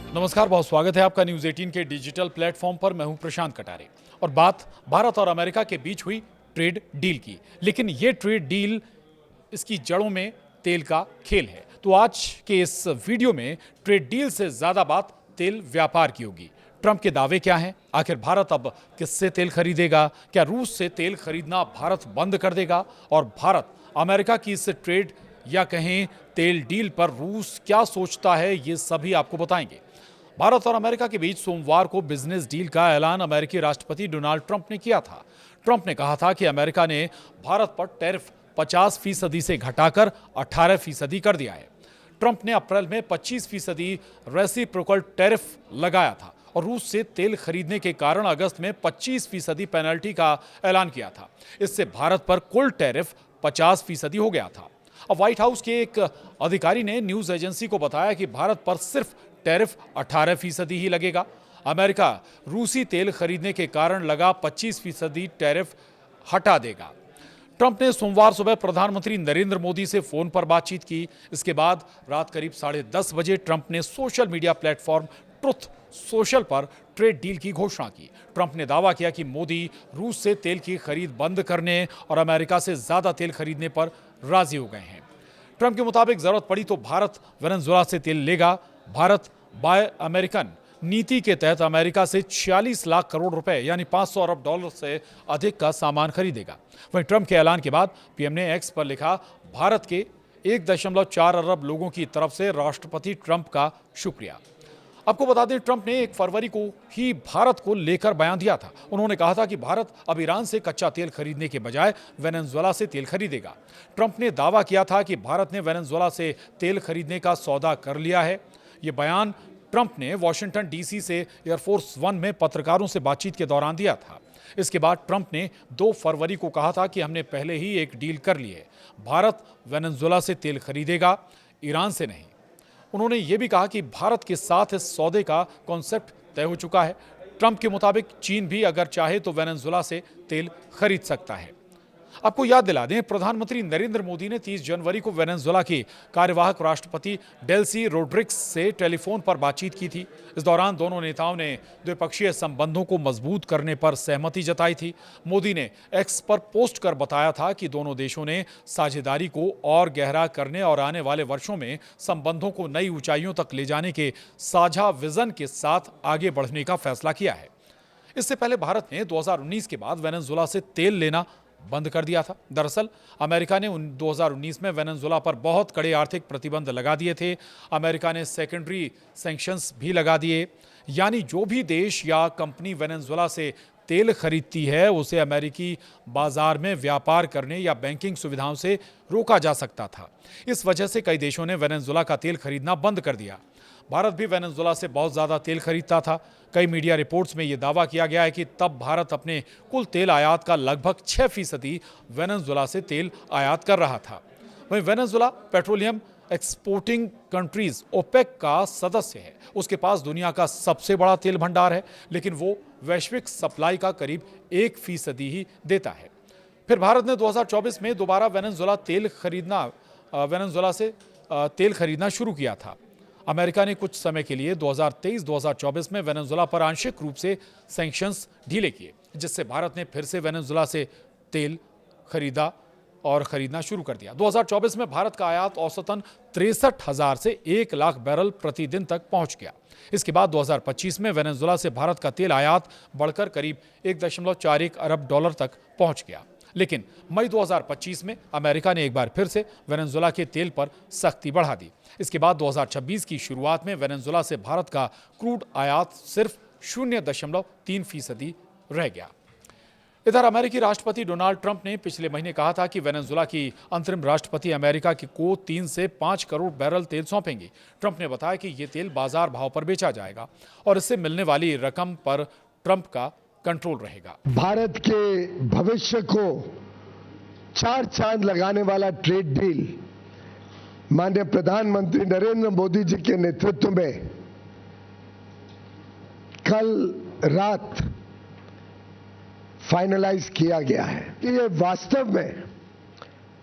नमस्कार, बहुत स्वागत है आपका न्यूज 18 के डिजिटल प्लेटफॉर्म पर। मैं हूं प्रशांत कटारे और बात भारत और अमेरिका के बीच हुई ट्रेड डील की। लेकिन ये ट्रेड डील, इसकी जड़ों में तेल का खेल है। तो आज के इस वीडियो में ट्रेड डील से ज्यादा बात तेल व्यापार की होगी। ट्रंप के दावे क्या हैं? आखिर भारत अब किससे तेल खरीदेगा? क्या रूस से तेल खरीदना भारत बंद कर देगा? और भारत अमेरिका की इस ट्रेड या कहें तेल डील पर रूस क्या सोचता है, ये सभी आपको बताएंगे। भारत और अमेरिका के बीच सोमवार को बिजनेस डील का ऐलान अमेरिकी राष्ट्रपति डोनाल्ड ट्रंप ने किया था। ट्रंप ने कहा था कि अमेरिका ने भारत पर टैरिफ 50% से घटाकर 18% कर दिया है। ट्रंप ने अप्रैल में 25% रेसिप्रोकल टैरिफ लगाया था और रूस से तेल खरीदने के कारण अगस्त में 25% पेनल्टी का ऐलान किया था। इससे भारत पर कुल टैरिफ 50% हो गया था। अब व्हाइट हाउस के एक अधिकारी ने न्यूज एजेंसी को बताया कि भारत पर सिर्फ टैरिफ 18% ही लगेगा। अमेरिका रूसी तेल खरीदने के कारण लगा 25% टैरिफ हटा देगा। ट्रंप ने सोमवार सुबह प्रधानमंत्री नरेंद्र मोदी से फोन पर बातचीत की। इसके बाद रात करीब 10:30 बजे ट्रंप ने social media platform truth social पर ट्रेड डील की घोषणा की। ट्रंप ने दावा किया कि मोदी रूस से तेल की खरीद बंद करने और अमेरिका से ज्यादा तेल खरीदने पर राजी हो गए हैं। ट्रंप के मुताबिक जरूरत पड़ी तो भारत वेनेजुएला से तेल लेगा। भारत बाय अमेरिकन नीति के तहत अमेरिका से 46 लाख करोड़ रुपए यानी 500 अरब डॉलर से अधिक का सामान खरीदेगा। वहीं ट्रंप के ऐलान के बाद पीएम ने एक्स पर लिखा, भारत के 1.4 अरब लोगों की तरफ से राष्ट्रपति ट्रंप का शुक्रिया। आपको बता दें, ट्रंप ने 1 फरवरी को ही भारत को लेकर बयान दिया था। उन्होंने कहा था कि भारत अब ईरान से कच्चा तेल खरीदने के बजाय वेनेजुएला से तेल खरीदेगा। ट्रंप ने दावा किया था कि भारत ने वेनेजुएला से तेल खरीदने का सौदा कर लिया है। ये बयान ट्रंप ने वॉशिंगटन डीसी से एयरफोर्स 1 में पत्रकारों से बातचीत के दौरान दिया था। इसके बाद ट्रंप ने 2 फरवरी को कहा था कि हमने पहले ही एक डील कर ली है, भारत वेनेजुएला से तेल खरीदेगा, ईरान से नहीं। उन्होंने ये भी कहा कि भारत के साथ इस सौदे का कॉन्सेप्ट तय हो चुका है। ट्रंप के मुताबिक चीन भी अगर चाहे तो वेनेजुएला से तेल खरीद सकता है। आपको याद दिला दें, प्रधानमंत्री नरेंद्र मोदी ने 30 जनवरी को वेनेजुएला के कार्यवाहक राष्ट्रपति डेल्सी रोड्रिग्स से टेलीफोन पर बातचीत की थी। इस दौरान दोनों नेताओं ने द्विपक्षीय संबंधों को मजबूत करने पर सहमति जताई थी। मोदी ने एक्स पर पोस्ट कर बताया था कि दोनों देशों ने साझेदारी को और गहरा करने और आने वाले वर्षों में संबंधों को नई ऊंचाइयों तक ले जाने के साझा विजन के साथ आगे बढ़ने का फैसला किया है। इससे पहले भारत ने 2019 के बाद वेनेजुएला से तेल लेना बंद कर दिया था। दरअसल अमेरिका ने 2019 में वेनेजुएला पर बहुत कड़े आर्थिक प्रतिबंध लगा दिए थे। अमेरिका ने सेकेंडरी सैंक्शंस भी लगा दिए, यानी जो भी देश या कंपनी वेनेजुएला से तेल खरीदती है उसे अमेरिकी बाजार में व्यापार करने या बैंकिंग सुविधाओं से रोका जा सकता था। इस वजह से कई देशों ने वेनेजुएला का तेल खरीदना बंद कर दिया। भारत भी वेनेजुएला से बहुत ज़्यादा तेल खरीदता था। कई मीडिया रिपोर्ट्स में यह दावा किया गया है कि तब भारत अपने कुल तेल आयात का लगभग 6% वेनेजुएला से तेल आयात कर रहा था। वहीं Venezuela petroleum exporting countries OPEC का सदस्य है। उसके पास दुनिया का सबसे बड़ा तेल भंडार है, लेकिन वो वैश्विक सप्लाई का करीब 1% ही देता है। फिर भारत ने 2024 में दोबारा वेनेजुएला से तेल खरीदना शुरू किया था। अमेरिका ने कुछ समय के लिए 2023-2024 में वेनेजुएला पर आंशिक रूप से सैंक्शंस ढीले किए, जिससे भारत ने फिर से वेनेजुएला से तेल खरीदना शुरू कर दिया। 2024 में भारत का आयात औसतन 63,000 से 1 लाख बैरल प्रतिदिन तक पहुंच गया। इसके बाद 2025 में वेनेजुएला से भारत का तेल आयात बढ़कर करीब 1.41 अरब डॉलर तक पहुंच गया। लेकिन मई 2025 में अमेरिका ने एक बार फिर से वेनेजुएला के तेल पर सख्ती बढ़ा दी। इसके बाद 2026 की शुरुआत में वेनेजुएला से भारत का क्रूड आयात सिर्फ 0.3% रह गया। इधर अमेरिकी राष्ट्रपति डोनाल्ड ट्रंप ने पिछले महीने कहा था कि वेनेजुएला की अंतरिम राष्ट्रपति अमेरिका को 3 से 5 करोड़ बैरल तेल सौंपेंगे। ट्रंप ने बताया कि ये तेल बाजार भाव पर बेचा जाएगा और इससे मिलने वाली रकम पर ट्रंप का कंट्रोल रहेगा। भारत के भविष्य को 4 चांद लगाने वाला ट्रेड डील माननीय प्रधानमंत्री नरेंद्र मोदी जी के नेतृत्व में कल रात फाइनलाइज किया गया है कि ये वास्तव में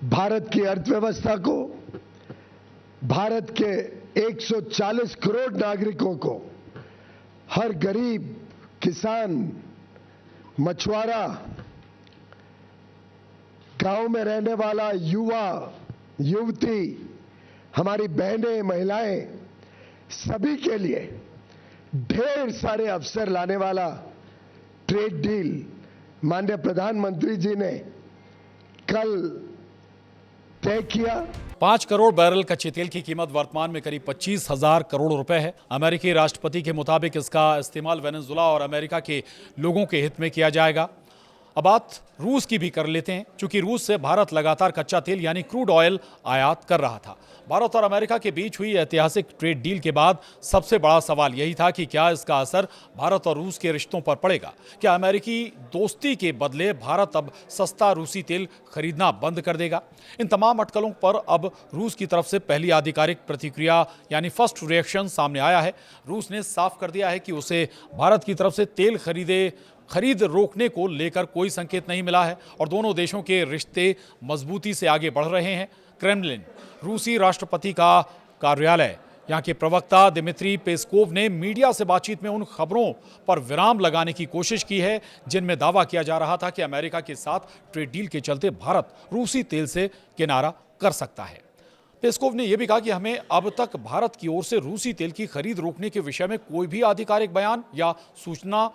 भारत की अर्थव्यवस्था को, भारत के 140 करोड़ नागरिकों को, हर गरीब, किसान, मछुआरा, गांव में रहने वाला युवा, युवती, हमारी बहनें, महिलाएं, सभी के लिए ढेर सारे अवसर लाने वाला ट्रेड डील माननीय प्रधानमंत्री जी ने कल तय किया। 5 करोड़ बैरल कच्चे तेल की कीमत वर्तमान में करीब 25,000 करोड़ रुपए है। अमेरिकी राष्ट्रपति के मुताबिक इसका इस्तेमाल वेनेजुएला और अमेरिका के लोगों के हित में किया जाएगा। अब बात रूस की भी कर लेते हैं, क्योंकि रूस से भारत लगातार कच्चा तेल यानी क्रूड ऑयल आयात कर रहा था। भारत और अमेरिका के बीच हुई ऐतिहासिक ट्रेड डील के बाद सबसे बड़ा सवाल यही था कि क्या इसका असर भारत और रूस के रिश्तों पर पड़ेगा। क्या अमेरिकी दोस्ती के बदले भारत अब सस्ता रूसी तेल खरीदना बंद कर देगा। इन तमाम अटकलों पर अब रूस की तरफ से पहली आधिकारिक प्रतिक्रिया यानी फर्स्ट रिएक्शन सामने आया है। रूस ने साफ कर दिया है कि उसे भारत की तरफ से तेल खरीद रोकने को लेकर कोई संकेत नहीं मिला है और दोनों देशों के रिश्ते मजबूती से आगे बढ़ रहे हैं। क्रेमलिन, रूसी राष्ट्रपति का कार्यालय, यहाँ के प्रवक्ता दिमित्री पेस्कोव ने मीडिया से बातचीत में उन खबरों पर विराम लगाने की कोशिश की है जिनमें दावा किया जा रहा था कि अमेरिका के साथ ट्रेड डील के चलते भारत रूसी तेल से किनारा कर सकता है। पेस्कोव ने यह भी कहा कि हमें अब तक भारत की ओर से रूसी तेल की खरीद रोकने के विषय में कोई भी आधिकारिक बयान या सूचना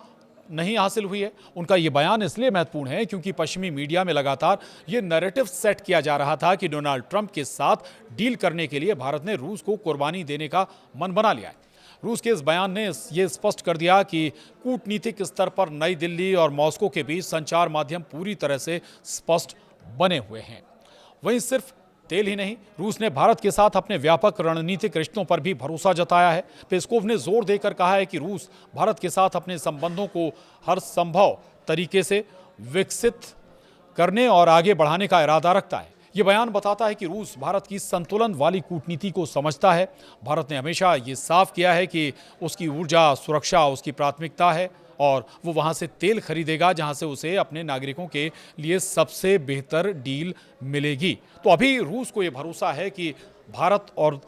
नहीं हासिल हुई है। उनका यह बयान इसलिए महत्वपूर्ण है क्योंकि पश्चिमी मीडिया में लगातार यह नैरेटिव सेट किया जा रहा था कि डोनाल्ड ट्रंप के साथ डील करने के लिए भारत ने रूस को कुर्बानी देने का मन बना लिया है। रूस के इस बयान ने यह स्पष्ट कर दिया कि कूटनीतिक स्तर पर नई दिल्ली और मॉस्को के बीच संचार माध्यम पूरी तरह से स्पष्ट बने हुए हैं। वहीं सिर्फ तेल ही नहीं, रूस ने भारत के साथ अपने व्यापक रणनीतिक रिश्तों पर भी भरोसा जताया है। पेस्कोव ने जोर देकर कहा है कि रूस भारत के साथ अपने संबंधों को हर संभव तरीके से विकसित करने और आगे बढ़ाने का इरादा रखता है। ये बयान बताता है कि रूस भारत की संतुलन वाली कूटनीति को समझता है। भारत ने हमेशा ये साफ किया है कि उसकी ऊर्जा सुरक्षा उसकी प्राथमिकता है और वो वहाँ से तेल खरीदेगा जहाँ से उसे अपने नागरिकों के लिए सबसे बेहतर डील मिलेगी। तो अभी रूस को ये भरोसा है कि भारत और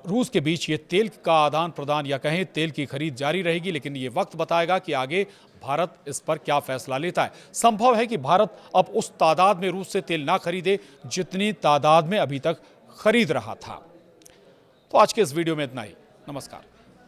रूस के बीच ये तेल का आदान प्रदान या कहें तेल की खरीद जारी रहेगी, लेकिन ये वक्त बताएगा कि आगे भारत इस पर क्या फैसला लेता है। संभव है कि भारत अब उस तादाद में रूस से तेल ना खरीदे जितनी तादाद में अभी तक खरीद रहा था। तो आज के इस वीडियो में इतना ही। नमस्कार।